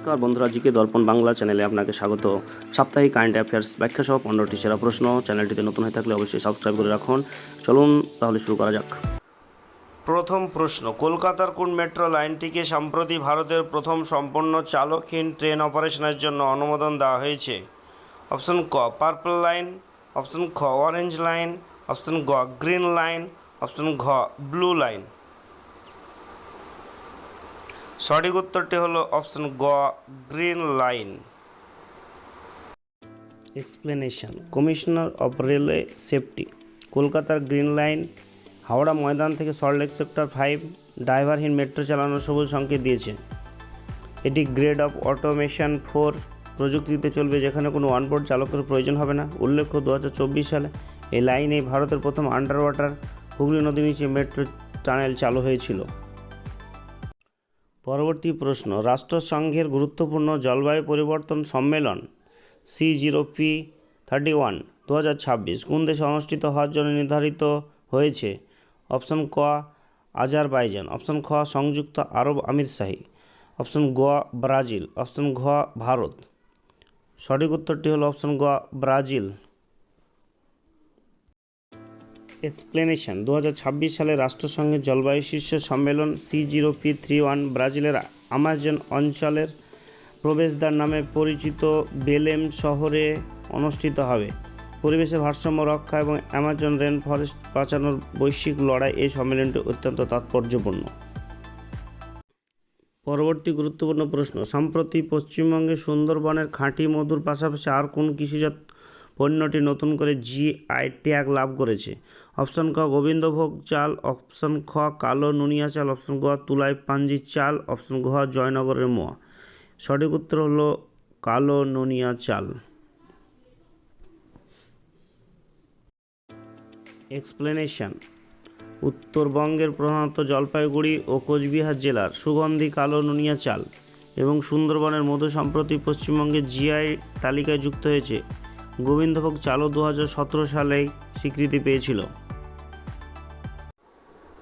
নমস্কার বন্ধুরা, জিকে দর্পণ বাংলা চ্যানেলে আপনাকে স্বাগত। সাপ্তাহিক কারেন্ট অ্যাফেয়ার্স ব্যাখ্যা সহ 15টি সেরা প্রশ্ন। চ্যানেলটিতে নতুন হয়ে থাকলে অবশ্যই সাবস্ক্রাইব করে রাখুন। চলুন তাহলে শুরু করা যাক। প্রথম প্রশ্ন, কলকাতার কোন মেট্রো লাইনটিকে সম্প্রতি ভারতের প্রথম সম্পূর্ণ চালকহীন ট্রেন অপারেশনের জন্য অনুমোদন দেওয়া হয়েছে? অপশন ক পার্পল লাইন, অপশন খ অরেঞ্জ লাইন, অপশন গ গ্রিন লাইন, অপশন ঘ ব্লু লাইন। সঠিক উত্তরটি হলো অপশন গ green line. Explanation, commissioner of railway safety. কলকাতার গ্রিন লাইন হাওড়া ময়দান থেকে সল্টলেক সেক্টর 5 ড্রাইভারহীন মেট্রো চালানোর সবুজ সংকেত দিয়েছে। এটি গ্রেড অফ অটোমেশন 4 প্রযুক্তিতে চলবে, যেখানে কোনো অনবোর্ড চালকের প্রয়োজন হবে না। উল্লেখ্য 2024 সালে এই লাইনে ভারতের প্রথম আন্ডার ওয়াটার হুগলি নদীর নিচে মেট্রো টানেল চালু হয়েছিল। পরবর্তী প্রশ্ন, রাষ্ট্রসংঘের গুরুত্বপূর্ণ জলবায়ু পরিবর্তন সম্মেলন C0P31 2026 কোন দেশে অনুষ্ঠিত হওয়ার জন্য নির্ধারিত হয়েছে? অপশন ক আজারবাইজান, অপশন খ সংযুক্ত আরব আমিরশাহী, অপশন গ ব্রাজিল, অপশন ঘ ভারত। সঠিক উত্তরটি হলো অপশন গ ব্রাজিল। এক্সপ্লেনেশন, 2026 সালে রাষ্ট্রসংঘের জলবায়ু শীর্ষ সম্মেলন C0P31 ব্রাজিলের আমাজন অঞ্চলের প্রবেশদ্বার নামে পরিচিত বেলেম শহরে অনুষ্ঠিত হবে। পরিবেশের ভারসাম্য রক্ষা এবং অ্যামাজন রেন ফরেস্ট বাঁচানোর বৈশ্বিক লড়াই এই সম্মেলনটি অত্যন্ত তাৎপর্যপূর্ণ। পরবর্তী গুরুত্বপূর্ণ প্রশ্ন, সম্প্রতি পশ্চিমবঙ্গে সুন্দরবনের খাঁটি মধুর পাশাপাশি আর কোন কৃষিজাত পণ্যটি নতুন করে জিআই ট্যাগ লাভ করেছে? অপশন ক গোবিন্দভোগ চাল, অপশন খ কালো নুনিয়া চাল, অপশন গ তুলাই পাঞ্জি চাল, অপশন ঘ জয়নগরের মোয়া। সঠিক উত্তর হলো কালো নুনিয়া চাল। এক্সপ্লেনেশন, উত্তরবঙ্গের প্রধানত জলপাইগুড়ি ও কোচবিহার জেলার সুগন্ধি কালো নুনিয়া চাল এবং সুন্দরবনের মধু সম্প্রতি পশ্চিমবঙ্গের জিআই তালিকায় যুক্ত হয়েছে। গোবিন্দভোগ চালও 2017 সালেই স্বীকৃতি পেয়েছিল।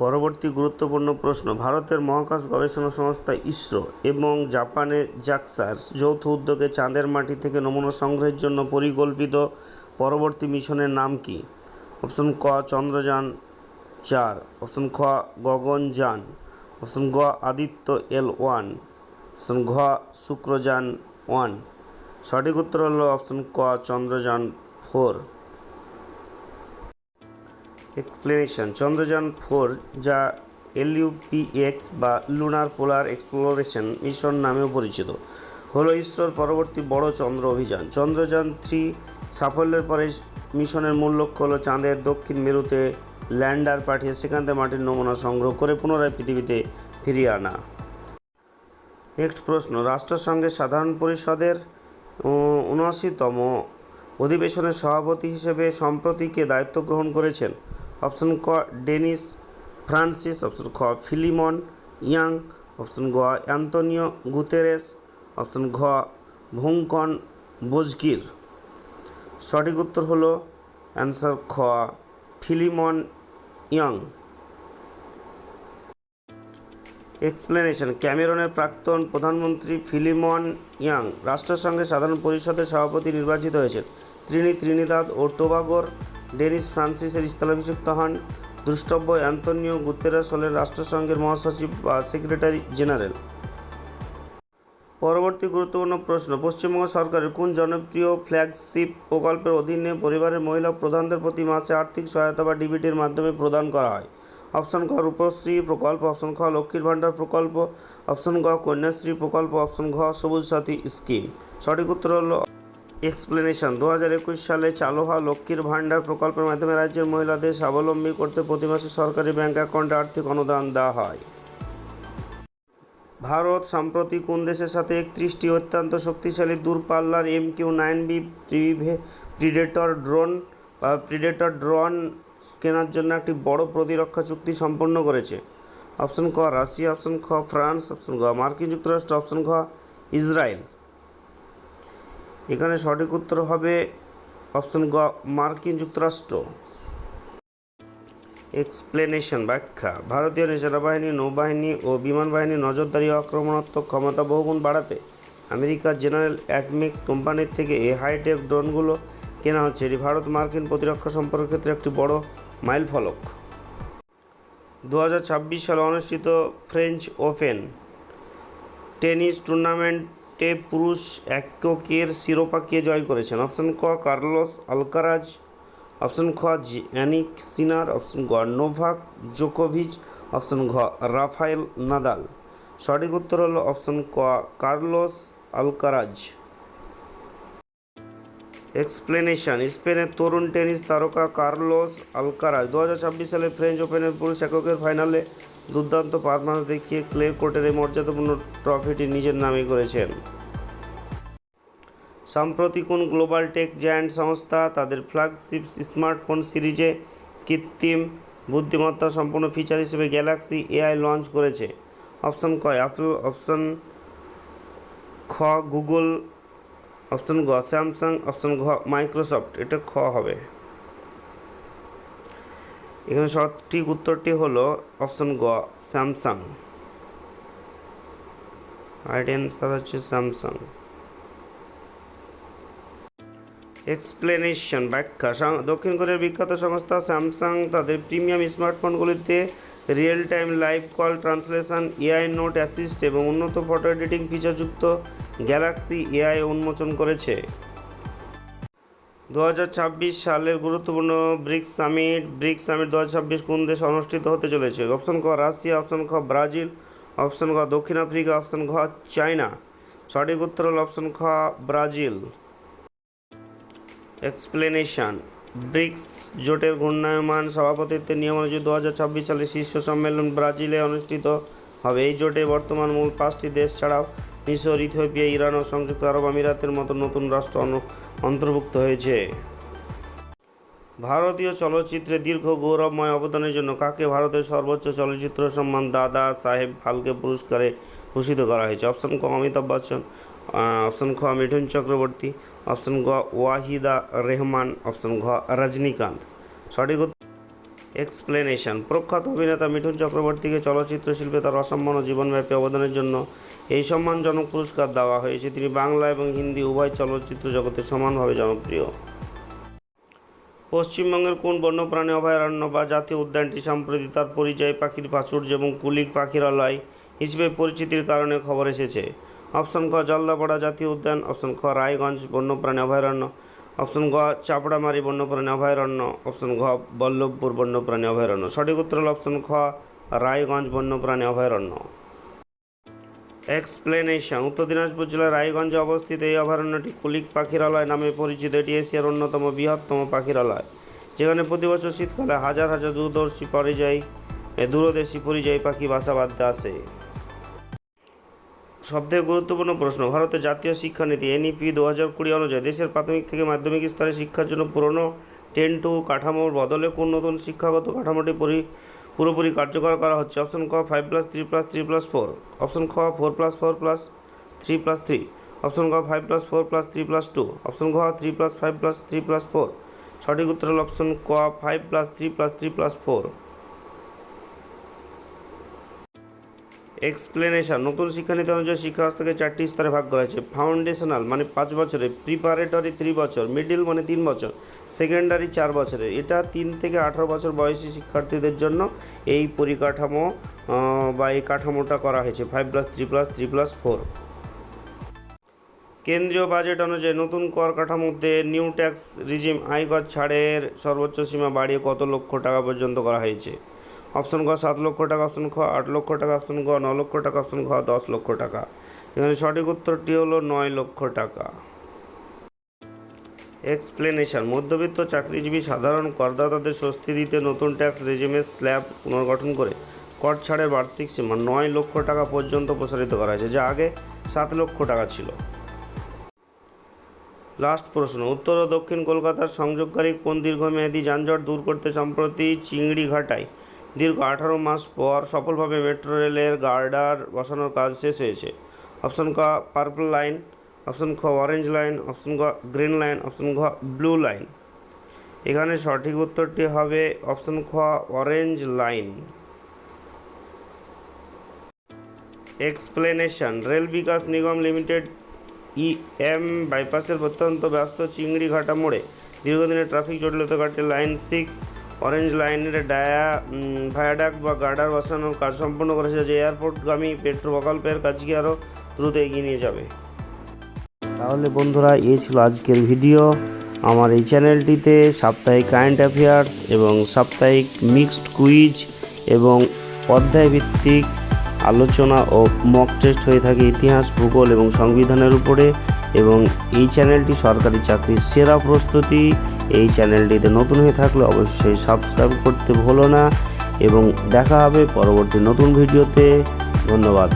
পরবর্তী গুরুত্বপূর্ণ প্রশ্ন, ভারতের মহাকাশ গবেষণা সংস্থা ইসরো এবং জাপানের জাক্সার যৌথ উদ্যোগে চাঁদের মাটি থেকে নমুনা সংগ্রহের জন্য পরিকল্পিত পরবর্তী মিশনের নাম কি? অপশন ক চন্দ্রযান-4, অপশন খ গগনযান, অপশন গ আদিত্য L1, অপশন ঘ শুক্রযান-1। সঠিক উত্তর হলো অপশন ক চন্দ্রযান-4। এক্সপ্লেনেশন, চন্দ্রযান-4 যা LUPX বা লুনার পোলার এক্সপ্লোরেশন মিশন নামেও পরিচিত হলো ইসরোর পরবর্তী বড় চন্দ্র অভিযান। চন্দ্রযান-3 সাফল্যের পরে মিশনের মূল লক্ষ্য হলো চাঁদের দক্ষিণ মেরুতে ল্যান্ডার পাঠিয়ে সেখান থেকে মাটির নমুনা সংগ্রহ করে পুনরায় পৃথিবীতে ফিরিয়ে আনা। নেক্সট প্রশ্ন, রাষ্ট্রসংঘের সাধারণ পরিষদের 79তম অধিবেশনের সভাপতি হিসেবে সম্প্রতি কে দায়িত্ব গ্রহণ করেছেন? অপশন ক ডেনিস ফ্রান্সিস, অপশন খ ফিলিমন ইয়াং, অপশন গ অ্যান্তনিও গুতেরেস, অপশন ঘ ভুংকন বোজগির। সঠিক উত্তর হলো অ্যান্সার খ ফিলিমন ইয়াং। এক্সপ্লেনেশন, ক্যামেরনের প্রাক্তন প্রধানমন্ত্রী ফিলিমন ইয়াং রাষ্ট্রসংঘের সাধারণ পরিষদের সভাপতি নির্বাচিত হয়েছেন। তিনি ত্রিনিদাদ ও টোবাগোর ডেনিস ফ্রান্সিসের স্থলাভিষিক্ত হন। দ্রষ্টব্য, অ্যান্তনিও গুতেরেস হলেন রাষ্ট্রসংঘের মহাসচিব বা সেক্রেটারি জেনারেল। পরবর্তী গুরুত্বপূর্ণ প্রশ্ন, পশ্চিমবঙ্গ সরকারের কোন জনপ্রিয় ফ্ল্যাগশিপ প্রকল্পের অধীনে পরিবারের মহিলা প্রধানদের প্রতি মাসে আর্থিক সহায়তা বা ডিবিটির মাধ্যমে প্রদান করা হয়? অপশন খ রূপশ্রী প্রকল্প, অপশন খ লক্ষ্মীর ভাণ্ডার প্রকল্প, অপশন গ কন্যাশ্রী প্রকল্প, অপশন ঘ সবুজ সাথী স্কিম। সঠিক উত্তর হলো এক্সপ্লেনেশন, 2021 সালে চালু হওয়া লক্ষ্মীর ভাণ্ডার প্রকল্পের মাধ্যমে রাজ্যের মহিলাদের স্বাবলম্বী করতে প্রতি মাসে সরকারি ব্যাংক অ্যাকাউন্টে আর্থিক অনুদান দেওয়া হয়। ভারত সম্প্রতি কোন দেশের সাথে 31টি অত্যন্ত শক্তিশালী দূরপাল্লার MQ-9B প্রিডেটর ড্রোন কেনার জন্য একটি বড় প্রতিরক্ষা চুক্তি সম্পন্ন করেছে? অপশন ক রাশিয়া, অপশন খ ফ্রান্স, অপশন ঘ মার্কিন যুক্তরাষ্ট্র, অপশন ঘ ইসরায়েল। এখানে সঠিক উত্তর হবে অপশন গ মার্কিন যুক্তরাষ্ট্র। এক্সপ্লেনেশন ব্যাখ্যা, ভারতীয় সেনাবাহিনী, নৌবাহিনী ও বিমান বাহিনীর নজরদারি ও আক্রমণাত্মক ক্ষমতা বহুগুণ বাড়াতে আমেরিকার জেনারেল অ্যাটমিক্স কোম্পানির থেকে এই হাইটেক ড্রোনগুলো কেনা হচ্ছে। এটি ভারত মার্কিন প্রতিরক্ষা সম্পর্কের ক্ষেত্রে একটি বড় মাইলফলক। 2026 সালে অনুষ্ঠিত ফ্রেঞ্চ ওপেন টেনিস টুর্নামেন্টে পুরুষ এককের শিরোপা কে জয় করেছেন? অপশন ক কার্লোস আলকারাজ, অপশন খ ইয়ানিক সিনার, অপশন গ নোভাক জোকোভিচ, অপশন ঘ রাফায়েল নাদাল। সঠিক উত্তর হলো অপশন ক কার্লোস আলকারাজ। এক্সপ্লেনেশন। স্পেনের তরুণ টেনিস তারকা কার্লোস আলকারাজ 2026 সালে ফ্রেঞ্চ ওপেনের পুরুষ এককের ফাইনালে দুর্দান্ত পারফরম্যান্স দেখিয়ে ক্লে কোর্টের এই মর্যাদাপূর্ণ ট্রফিটি নিজের নামে করেছেন। সম্প্রতি কোন গ্লোবাল টেক জায়ান্ট সংস্থা তাদের ফ্ল্যাগশিপ স্মার্টফোন সিরিজে কৃত্রিম বুদ্ধিমত্তা সম্পন্ন ফিচার হিসেবে গ্যালাক্সি এআই লঞ্চ করেছে? অপশন ক অ্যাপল, অপশন খ গুগল, অপশন গ স্যামসাং, অপশন ঘ মাইক্রোসফট। এটা খ হবে। এখানে সঠিক উত্তরটি হলো অপশন গ স্যামসাং। রাইট অ্যান্সার হচ্ছে স্যামসাং। এক্সপ্লেনেশন ব্যাখ্যা। দক্ষিণ কোরিয়ার বিখ্যাত সংস্থা স্যামসাং তাদের প্রিমিয়াম স্মার্টফোনগুলিতে real time live call translation, AI note assist এবং উন্নত ফটো এডিটিং ফিচারযুক্ত গ্যালাক্সি এআই উন্মোচন করেছে। 2026 সালের গুরুত্বপূর্ণ ব্রিক্স সামিট 2026 কোন দেশে অনুষ্ঠিত হতে চলেছে? অপশন ক রাশিয়া, অপশন খ ব্রাজিল, অপশন খ দক্ষিণ আফ্রিকা, অপশন ঘ চায়না। সঠিক উত্তর হল অপশন খ ব্রাজিল। এক্সপ্লেনেশন। ব্রিক্স জোটের ঘূর্ণায়মান সভাপতিত্বের নিয়ম অনুযায়ী 2026 সালের শীর্ষ সম্মেলন ব্রাজিলে অনুষ্ঠিত হবে। এই জোটে বর্তমান মূল 5টি দেশ ছাড়াও মিশর, ইথিওপিয়া, ইরান ও সংযুক্ত আরব আমিরাতের মতো নতুন রাষ্ট্র অন্তর্ভুক্ত হয়েছে। ভারতীয় চলচ্চিত্রে দীর্ঘ গৌরবময় অবদানের জন্য কাকে ভারতের সর্বোচ্চ চলচ্চিত্র সম্মান দাদা সাহেব ফালকে পুরস্কারে ভূষিত করা হয়েছে? অপশন ক অমিতাভ বচ্চন, অপশন খ মিঠুন চক্রবর্তী, অপশন গ ওয়াহিদা রেহমান, অপশন ঘ রজনীকান্ত। সঠিক এক্সপ্লেনেশন। প্রখ্যাত অভিনেতা মিঠুন চক্রবর্তীকে চলচ্চিত্র শিল্পে তার অসামান্য জীবনব্যাপী অবদানের জন্য এই সম্মানজনক পুরস্কার দেওয়া হয়েছে। তিনি বাংলা এবং হিন্দি উভয় চলচ্চিত্র জগতে সমানভাবে জনপ্রিয়। পশ্চিমবঙ্গের কোন বন্যপ্রাণী অভয়ারণ্য বা জাতীয় উদ্যানটি সম্প্রতি তার পরিযায়ী পাখির প্রাচুর্য এবং কুলিক পাখিরালয় হিসেবে পরিচিতির কারণে খবর এসেছে? অপশন খ জলদাপাড়া জাতীয় উদ্যান, অপশন খ রায়গঞ্জ বন্যপ্রাণী অভয়ারণ্য, অপশন ঘ চাপড়ামারি বন্যপ্রাণী অভয়ারণ্য, অপশন ঘ বল্লভপুর বন্যপ্রাণী অভয়ারণ্য। সঠিক উত্তর হল অপশন খ রায়গঞ্জ বন্যপ্রাণী অভয়ারণ্য। এক্সপ্লেনেশন। উত্তর দিনাজপুর জেলার রায়গঞ্জে অবস্থিত এই অভয়ারণ্যটি কুলিক পাখিরালয় নামে পরিচিত। এটি এশিয়ার অন্যতম বৃহত্তম পাখিরালয়, যেখানে প্রতি বছর শীতকালে হাজার হাজার দূরদেশী পরিযায়ী পাখি বাসা বাঁধতে আসে। সবথেকে গুরুত্বপূর্ণ প্রশ্ন, ভারতের জাতীয় শিক্ষানীতি এনইপি 2020 অনুযায়ী দেশের প্রাথমিক থেকে মাধ্যমিক স্তরে শিক্ষার জন্য পুরনো 10-2 কাঠামোর বদলে কোন নতুন শিক্ষাগত কাঠামোটি পুরোপুরি কার্যকর করা হচ্ছে? অপশন ক 5+3+3+4, অপশন খ 4+4+3+3, অপশন ক 5+4+3+2, অপশন ঘ 3+5+3+4। সঠিক উত্তর হল অপশন ক 5+3+3+4। এক্সপ্লেনেশন। নতুন শিক্ষানীতি অনুযায়ী শিক্ষা ব্যবস্থাকে 4টি স্তরে ভাগ করা হয়েছে। ফাউন্ডেশনাল মানে 5 বছরের, প্রিপারেটরি 3 বছর, মিডিল মানে 3 বছর, সেকেন্ডারি 4 বছরের। এটা 3 থেকে 18 বছর বয়সী শিক্ষার্থীদের জন্য এই পরিকাঠামো বা এই কাঠামোটা করা হয়েছে 5+3+3+4। কেন্দ্রীয় বাজেট অনুযায়ী নতুন কর কাঠামোতে নিউ ট্যাক্স রিজিম আয়কর ছাড়ের সর্বোচ্চ সীমা বাড়িয়ে কত লক্ষ টাকা পর্যন্ত করা হয়েছে? অপশন ক 7 লক্ষ টাকা, অপশন খ 8 লক্ষ টাকা, অপশন গ 9 লক্ষ টাকা, অপশন ঘ 10 লক্ষ টাকা। এখানে সঠিক উত্তরটি হলো 9 লক্ষ টাকা। এক্সপ্লেনেশন। মধ্যবিত্ত চাকরিজীবী সাধারণ করদাতাদের স্বস্তি দিতে নতুন ট্যাক্স রেজিমের স্ল্যাব পুনর্গঠন করে কর ছাড়ের বার্ষিক সীমা 9 লক্ষ টাকা পর্যন্ত প্রসারিত করা হয়েছে, যা আগে 7 লক্ষ টাকা ছিল। লাস্ট প্রশ্ন, উত্তর ও দক্ষিণ কলকাতার সংযোগকারী কোন দীর্ঘমেয়াদী যানজট দূর করতে সম্প্রতি চিংড়িঘাটায় দীর্ঘ 18 মাস পর সফলভাবে মেট্রো রেলের গার্ডার বসানোর কাজ শেষ হয়েছে? অপশন ক পার্পল লাইন, অপশন খ অরেঞ্জ লাইন, অপশন গ গ্রিন লাইন, অপশন ঘ ব্লু লাইন। এখানে সঠিক উত্তরটি হবে অপশন খ orange line. Explanation. Rail Vikas Nigam limited EM বাইপাসের অত্যন্ত ব্যস্ত চিংড়িঘাটা মোড়ে দীর্ঘদিনের ট্রাফিক জটিলতা কাটতে লাইন 6 অরেঞ্জ লাইনের ভায়াডাক্ট বা গার্ডার বসানোর কাজ সম্পন্ন করেছে, যে এয়ারপোর্টগামী পেট্রো প্রকল্পের কাজকে আরও দ্রুত এগিয়ে নিয়ে যাবে। তাহলে বন্ধুরা, এই ছিল আজকের ভিডিও। আমার এই চ্যানেলটিতে সাপ্তাহিক কারেন্ট অ্যাফেয়ার্স এবং সাপ্তাহিক মিক্সড কুইজ এবং অধ্যায়ভিত্তিক আলোচনা ও মক টেস্ট হয়ে থাকে ইতিহাস, ভূগোল এবং সংবিধানের উপরে। এবং এই চ্যানেলটি সরকারি চাকরির সেরা প্রস্তুতি। এই চ্যানেলটিতে নতুন হয়ে থাকলে অবশ্যই সাবস্ক্রাইব করতে ভুলো না এবং দেখা হবে পরবর্তী নতুন ভিডিওতে। ধন্যবাদ।